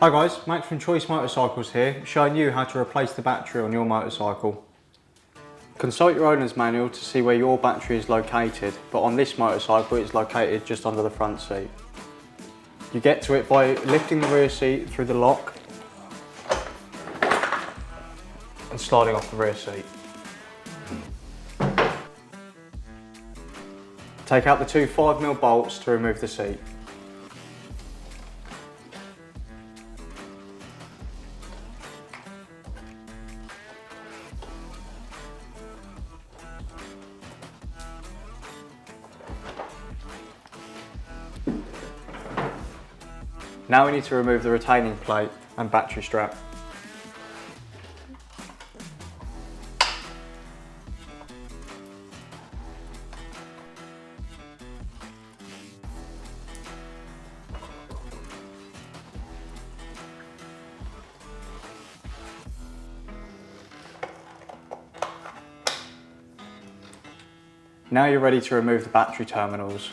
Hi guys, Max from Choice Motorcycles here, showing you how to replace the battery on your motorcycle. Consult your owner's manual to see where your battery is located, but on this motorcycle it's located just under the front seat. You get to it by lifting the rear seat through the lock and sliding off the rear seat. Take out the two 5mm bolts to remove the seat. Now we need to remove the retaining plate and battery strap. Now you're ready to remove the battery terminals.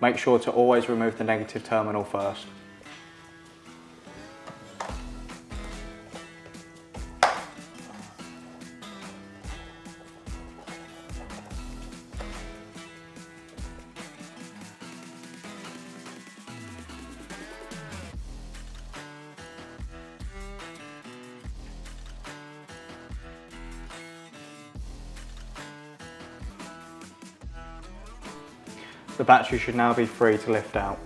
Make sure to always remove the negative terminal first. The battery should now be free to lift out.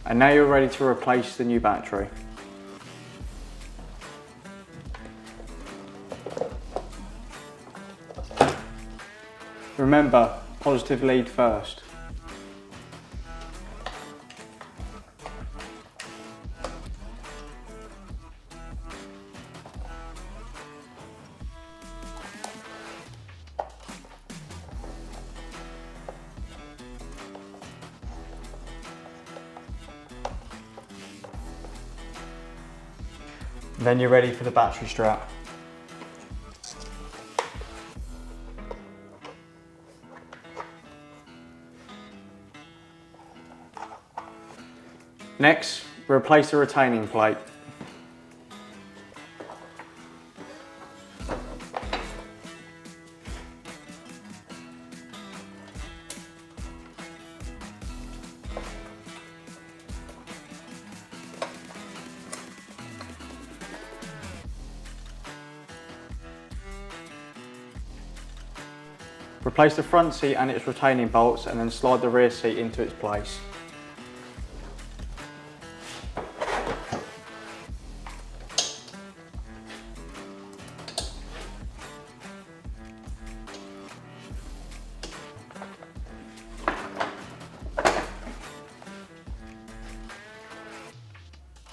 And now you're ready to replace the new battery. Remember, positive lead first. Then you're ready for the battery strap. Next, replace the retaining plate. Replace the front seat and its retaining bolts and then slide the rear seat into its place.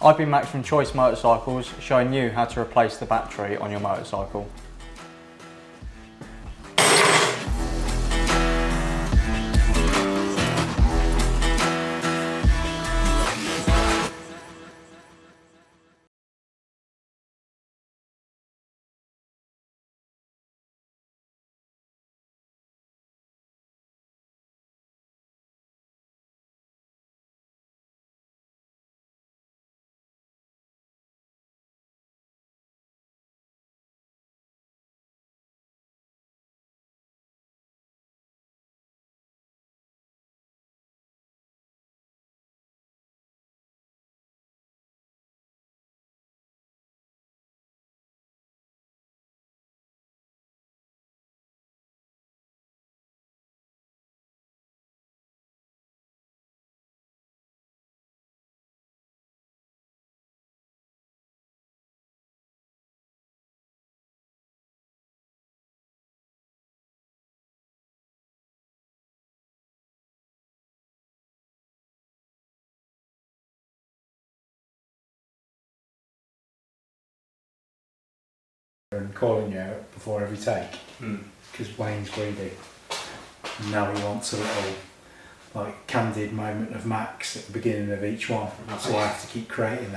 I've been Max from Choice Motorcycles, showing you how to replace the battery on your motorcycle. And calling you out before every take because Wayne's greedy. And now he wants a little like candid moment of Max at the beginning of each one, so I have to keep creating that.